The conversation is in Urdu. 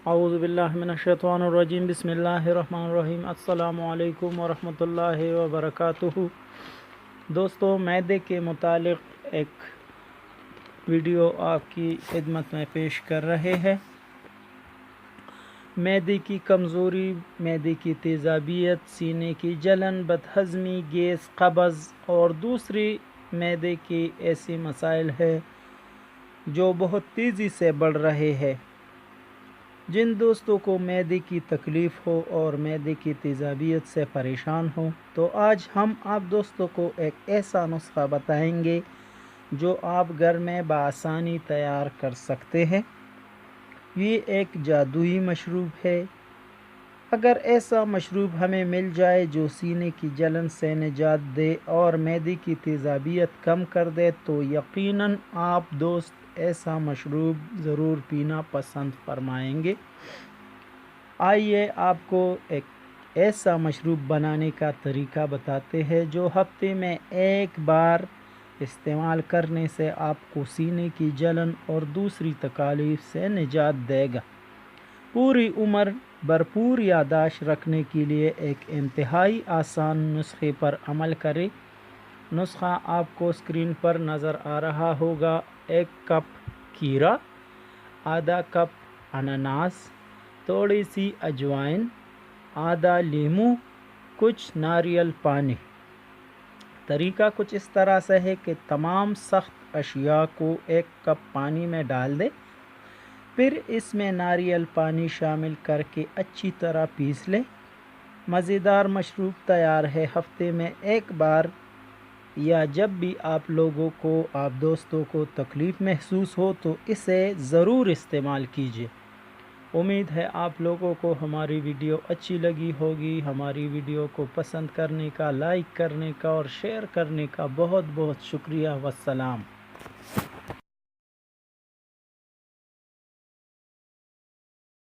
اعوذ باللہ من الشیطان الرجیم بسم اللہ الرحمن الرحیم السلام علیکم ورحمۃ اللہ وبرکاتہ۔ دوستو، معدے کے متعلق ایک ویڈیو آپ کی خدمت میں پیش کر رہے ہیں۔ معدے کی کمزوری، معدے کی تیزابیت، سینے کی جلن، بدہضمی، گیس، قبض اور دوسری معدے کی ایسی مسائل ہیں جو بہت تیزی سے بڑھ رہے ہیں۔ جن دوستوں کو معدے کی تکلیف ہو اور معدے کی تیزابیت سے پریشان ہو تو آج ہم آپ دوستوں کو ایک ایسا نسخہ بتائیں گے جو آپ گھر میں بآسانی تیار کر سکتے ہیں۔ یہ ایک جادوئی مشروب ہے۔ اگر ایسا مشروب ہمیں مل جائے جو سینے کی جلن سے نجات دے اور معدے کی تیزابیت کم کر دے تو یقیناً آپ دوست ایسا مشروب ضرور پینا پسند فرمائیں گے۔ آئیے آپ کو ایک ایسا مشروب بنانے کا طریقہ بتاتے ہیں جو ہفتے میں ایک بار استعمال کرنے سے آپ کو سینے کی جلن اور دوسری تکالیف سے نجات دے گا۔ پوری عمر بھرپور یادداشت رکھنے کے لیے ایک انتہائی آسان نسخے پر عمل کریں۔ نسخہ آپ کو اسکرین پر نظر آ رہا ہوگا۔ 1 کپ کھیرا، آدھا کپ انناس، تھوڑی سی اجوائن، آدھا لیموں، کچھ ناریل پانی۔ طریقہ کچھ اس طرح سے ہے کہ تمام سخت اشیاء کو 1 کپ پانی میں ڈال دیں، پھر اس میں ناریل پانی شامل کر کے اچھی طرح پیس لیں۔ مزیدار مشروب تیار ہے۔ ہفتے میں ایک بار یا جب بھی آپ دوستوں کو تکلیف محسوس ہو تو اسے ضرور استعمال کیجیے۔ امید ہے آپ لوگوں کو ہماری ویڈیو اچھی لگی ہوگی۔ ہماری ویڈیو کو پسند کرنے کا، لائک کرنے کا اور شیئر کرنے کا بہت بہت شکریہ۔ والسلام۔